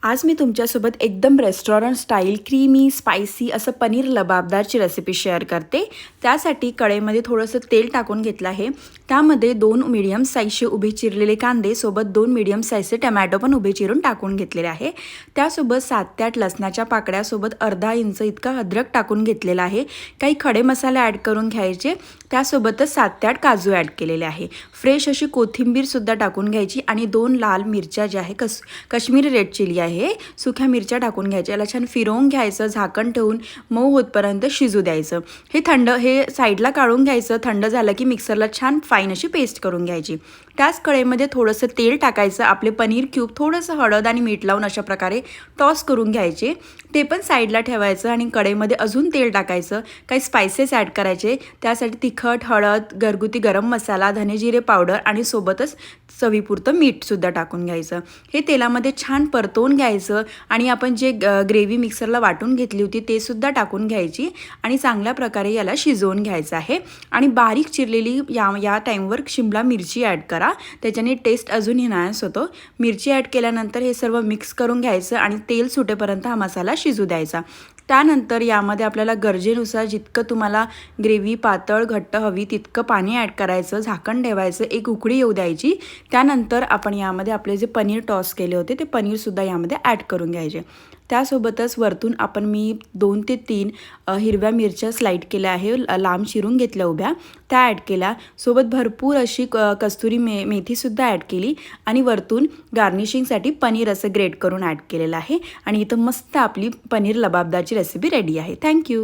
आज मी तुमच्यासोबत एकदम रेस्टॉरंट स्टाईल क्रीमी स्पायसी असं पनीर लबाबदारची रेसिपी शेअर करते। त्यासाठी कढईमध्ये थोडंसं तेल टाकून घेतलं आहे। त्यामध्ये 2 मीडियम साईजचे उभे चिरलेले कांदे सोबत 2 मीडियम साईजचे टोमॅटो पण उभे चिरून टाकून घेतलेले आहे। त्यासोबत 7 ते 8 लसणाच्या पाकळ्या सोबत अर्धा इंच इतका अद्रक टाकून घेतलेला आहे। काही खडे मसाले ॲड करून घ्यायचे। त्यासोबतच 7 ते 8 काजू ॲड केलेले आहे। फ्रेश अशी कोथिंबीर सुद्धा टाकून घ्यायची आणि 2 लाल मिरच्या ज्या आहे काश्मीरी रेड चिली आहे सुक्या मिरच्या टाकून घ्यायच्या। याला छान फिरवून घ्यायचं, झाकण ठेवून मऊ होतपर्यंत शिजू द्यायचं। हे साईडला काढून घ्यायचं। थंड झालं की मिक्सरला छान फाईन अशी पेस्ट करून घ्यायची। त्याच कढईमध्ये थोडंसं तेल टाकायचं। आपले पनीर क्यूब थोडंसं हळद आणि मीठ लावून अशा प्रकारे टॉस करून घ्यायचे। ते पण साईडला ठेवायचं आणि कढईमध्ये अजून तेल टाकायचं। काही स्पाइसेस ॲड करायचे। त्यासाठी तिखट, हळद, घरगुती गरम मसाला, धने जिरे पावडर आणि सोबतच चवीपुरतं मीठ सुद्धा टाकून घ्यायचं। हे तेलामध्ये छान परतवून घ्यायचं आणि आपण जे ग्रेव्ही मिक्सरला वाटून घेतली होती ते सुद्धा टाकून घ्यायची आणि चांगल्या प्रकारे याला शिजवून घ्यायचं आहे। आणि बारीक चिरलेली या टाईमवर शिमला मिरची ॲड करा, त्याच्याने टेस्ट अजून एनहान्स होतो। मिरची ॲड केल्यानंतर हे सर्व मिक्स करून घ्यायचं आणि तेल सुटेपर्यंत हा मसाला शिजू द्यायचा। त्यानंतर यामध्ये आपल्याला गरजेनुसार जितकं तुम्हाला ग्रेव्ही पातळ घट्ट हवी तितकं पाणी ॲड करायचं, झाकण ठेवायचं, एक उकळी येऊ द्यायची। त्यानंतर आपण यामध्ये आपले जे पनीर टॉस केले होते ते पनीरसुद्धा यामध्ये ॲड करून घ्यायचे। त्यासोबतच वरतून मी 2 ते 3 हिरव्या मिरच्या स्लाईड केल्या आहे, लांब चिरून घेतल्या उभ्या, त्या ॲड केल्या। सोबत भरपूर अशी कस्तुरी मेथीसुद्धा ॲड केली आणि वरतून गार्निशिंगसाठी पनीर असं ग्रेट करून ॲड केलेलं आहे। आणि इथं मस्त आपली पनीर लबाबदारची रेसिपी रेडी आहे। थँक्यू।